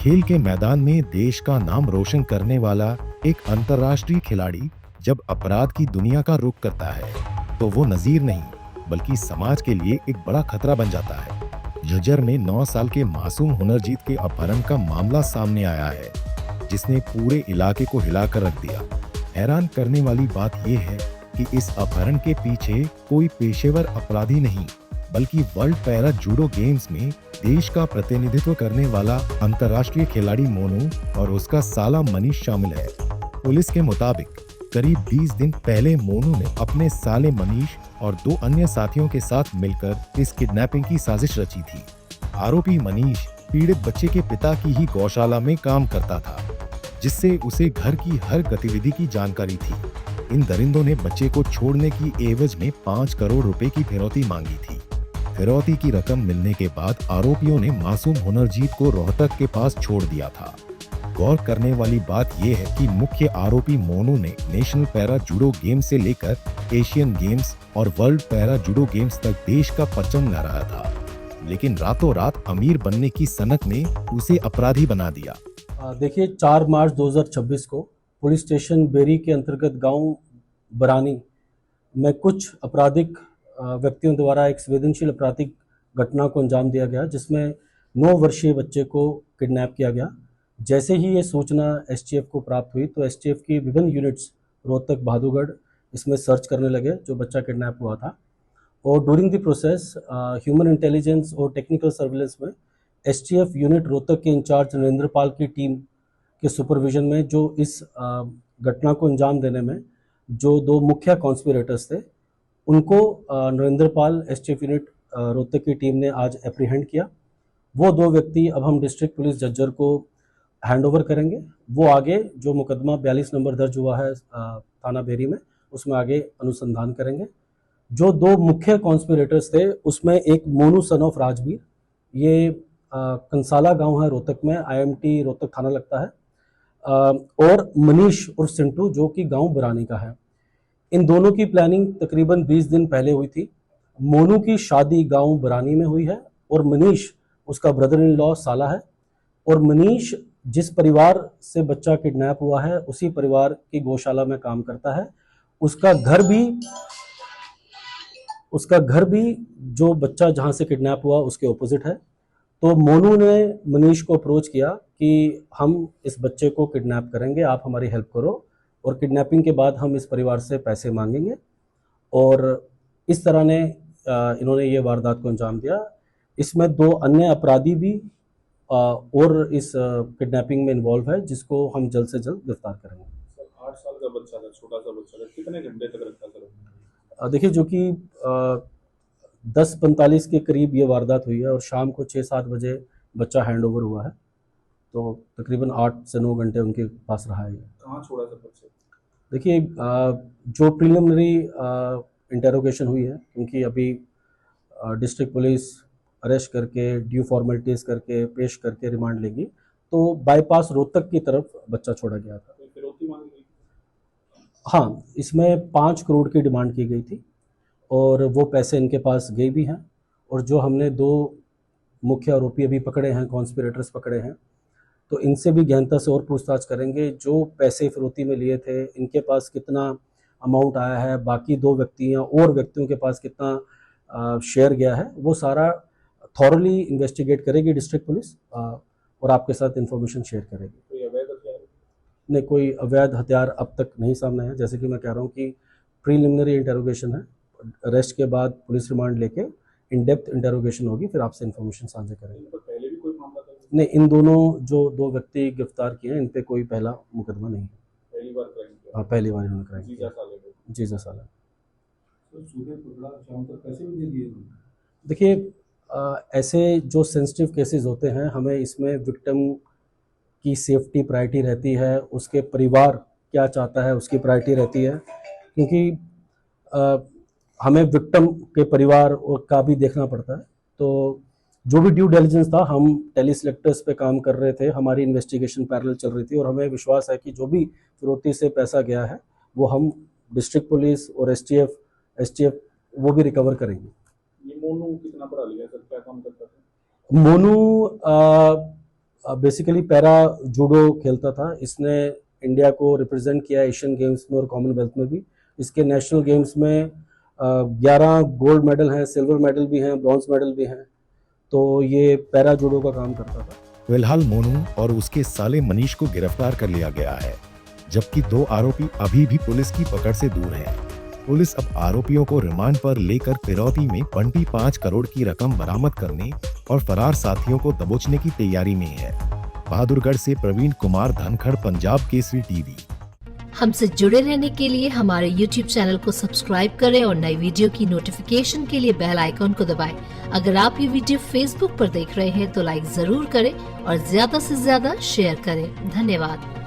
खेल के मैदान में देश का नाम रोशन करने वाला एक अंतर्राष्ट्रीय खिलाड़ी जब अपराध की दुनिया का रुख करता है तो वो नजीर नहीं बल्कि समाज के लिए एक बड़ा खतरा बन जाता है। झज्जर में 9 साल के मासूम हुनरजीत के अपहरण का मामला सामने आया है जिसने पूरे इलाके को हिलाकर रख दिया। हैरान करने वाली बात यह है कि इस अपहरण के पीछे कोई पेशेवर अपराधी नहीं बल्कि वर्ल्ड पैरा जूडो गेम्स में देश का प्रतिनिधित्व करने वाला अंतर्राष्ट्रीय खिलाड़ी मोनू और उसका साला मनीष शामिल है। पुलिस के मुताबिक करीब 20 दिन पहले मोनू ने अपने साले मनीष और 2 अन्य साथियों के साथ मिलकर इस किडनैपिंग की साजिश रची थी। आरोपी मनीष पीड़ित बच्चे के पिता की ही गौशाला में काम करता था जिससे उसे घर की हर गतिविधि की जानकारी थी। इन दरिंदों ने बच्चे को छोड़ने की एवज में 5 करोड़ रुपए की फिरौती मांगी थी। फिरौती की रकम मिलने के बाद आरोपियों ने मासूम हुनरजीत को रोहतक के पास छोड़ दिया था। गौर करने वाली बात यह है कि मुख्य आरोपी मोनू ने नेशनल पैरा जूडो गेम्स से लेकर एशियन गेम्स और वर्ल्ड पैरा जूडो गेम्स तक देश का परचम लहराया था, लेकिन रातों रात अमीर बनने की सनक ने उसे अपराधी बना दिया। देखिए 4 मार्च 2026 को पुलिस स्टेशन बेरी के अंतर्गत गांव बरानी में कुछ आपराधिक व्यक्तियों द्वारा एक संवेदनशील आपराधिक घटना को अंजाम दिया गया जिसमें 9 वर्षीय बच्चे को किडनैप किया गया। जैसे ही ये सूचना एसटीएफ को प्राप्त हुई तो एसटीएफ की विभिन्न यूनिट्स रोहतक बहादुरगढ़ इसमें सर्च करने लगे जो बच्चा किडनैप हुआ था। और during the process human intelligence और टेक्निकल सर्विलेंस में एसटीएफ यूनिट रोहतक के इंचार्ज नरेंद्र पाल की टीम के सुपरविजन में जो इस घटना को अंजाम देने में जो 2 मुख्य कॉन्स्पिरेटर्स थे उनको नरेंद्र पाल एसटीएफ यूनिट रोहतक की टीम ने आज एप्रीहेंड किया। वो 2 व्यक्ति अब हम डिस्ट्रिक्ट पुलिस झज्जर को हैंड ओवर करेंगे। वो आगे जो मुकदमा 42 नंबर दर्ज हुआ है थाना बेरी में उसमें आगे अनुसंधान करेंगे। जो 2 मुख्य कॉन्स्पिरेटर्स थे उसमें एक मोनू सन ऑफ राजवीर, ये कंसाला गांव है रोहतक में, आईएमटी रोहतक थाना लगता है, और मनीष उर्फ सिंटू जो कि गांव बरानी का है। इन दोनों की प्लानिंग तकरीबन 20 दिन पहले हुई थी। मोनू की शादी गांव बरानी में हुई है और मनीष उसका ब्रदर इन लॉ साला है। और मनीष जिस परिवार से बच्चा किडनैप हुआ है उसी परिवार की गौशाला में काम करता है। उसका घर भी जो बच्चा जहां से किडनैप हुआ उसके ऑपोजिट है। तो मोनू ने मनीष को अप्रोच किया कि हम इस बच्चे को किडनैप करेंगे, आप हमारी हेल्प करो और किडनैपिंग के बाद हम इस परिवार से पैसे मांगेंगे। और इस तरह ने इन्होंने ये वारदात को अंजाम दिया। इसमें 2 अन्य अपराधी भी और इस किडनैपिंग में इन्वॉल्व है जिसको हम जल्द से जल्द गिरफ्तार करेंगे। 8 साल का बच्चा था, छोटा सा बच्चा था, कितने घंटे तक रखा था? देखिए जो कि 10:45 के करीब ये वारदात हुई है और शाम को 6-7 बजे बच्चा हैंड ओवर हुआ है, तो तकरीबन 8 से 9 घंटे उनके पास रहा है। कहाँ छोड़ा था बच्चे? देखिए जो प्रिलिमिनरी इंटेरोगेशन हुई है क्योंकि अभी डिस्ट्रिक्ट पुलिस अरेस्ट करके ड्यू फॉर्मेलिटीज करके पेश करके रिमांड लेगी, तो बाईपास रोहतक की तरफ बच्चा छोड़ा गया था। फिरौती मांगी गई? हाँ, इसमें 5 करोड़ की डिमांड की गई थी और वो पैसे इनके पास गए भी हैं। और जो हमने 2 मुख्य आरोपी अभी पकड़े हैं, कॉन्स्पिरेटर्स पकड़े हैं, तो इनसे भी गहनता से और पूछताछ करेंगे। जो पैसे फिरौती में लिए थे इनके पास कितना अमाउंट आया है, बाकी 2 व्यक्तियों के पास कितना शेयर गया है, वो सारा थॉरली इन्वेस्टिगेट करेगी डिस्ट्रिक्ट पुलिस और आपके साथ इंफॉर्मेशन शेयर करेगी। कोई अवैध हथियार? नहीं, कोई अवैध हथियार अब तक नहीं सामने आया। जैसे कि मैं कह रहा हूँ कि प्रीलिमिनरी इंटेरोगेशन है, अरेस्ट के बाद पुलिस रिमांड लेके इन डेप्थ इंटेरोगेशन होगी, फिर आपसे इंफॉर्मेशन साझा करेंगे। इन पर पहले भी कोई मामला था? नहीं, इन दोनों जो 2 व्यक्ति गिरफ्तार किए हैं इन पे कोई पहला मुकदमा नहीं है। पहली बार क्राइम किया? हाँ, पहली बार इन्होंने क्राइम जीजा किया। साले को? जीजा साला। तो सुबह पकड़ा, शाम तक पैसे भी दे दिए? देखिए ऐसे जो सेंसिटिव केसेस होते हैं हमें इसमें विक्टिम की सेफ्टी प्रायोरिटी रहती है, उसके परिवार क्या चाहता है उसकी प्रायोरिटी रहती है, क्योंकि हमें विक्टिम के परिवार का भी देखना पड़ता है। तो जो भी ड्यू डिलिजेंस था, हम टेली सिलेक्टर्स पे काम कर रहे थे, हमारी इन्वेस्टिगेशन पैरेलल चल रही थी और हमें विश्वास है कि जो भी फिरौती से पैसा गया है वो हम डिस्ट्रिक्ट पुलिस और एसटीएफ वो भी रिकवर करेंगे। ये मोनू कितना पढ़ा लिखा सर, क्या काम करता था? मोनू बेसिकली पैरा जूडो खेलता था। इसने इंडिया को रिप्रेजेंट किया एशियन गेम्स में और कॉमनवेल्थ में भी। इसके नेशनल गेम्स में 11 गोल्ड मेडल हैं, सिल्वर मेडल भी हैं, ब्रॉन्ज मेडल भी हैं। तो ये पैरा जूडो का काम करता था। फिलहाल मोनू और उसके साले मनीष को गिरफ्तार कर लिया गया है, जबकि 2 आरोपी अभी भी पुलिस की पकड़ से दूर हैं। पुलिस अब आरोपियों को रिमांड पर लेकर फिरौती में 25 करोड़ की रकम बरामद करने और फरार साथियों को दबोचने की तैयारी में है। बहादुरगढ़ से प्रवीण कुमार धनखड़, पंजाब केसरी टीवी। हमसे जुड़े रहने के लिए हमारे YouTube चैनल को सब्सक्राइब करें और नई वीडियो की नोटिफिकेशन के लिए बेल आइकॉन को दबाएं। अगर आप ये वीडियो Facebook पर देख रहे हैं तो लाइक जरूर करें और ज्यादा से ज्यादा शेयर करें। धन्यवाद।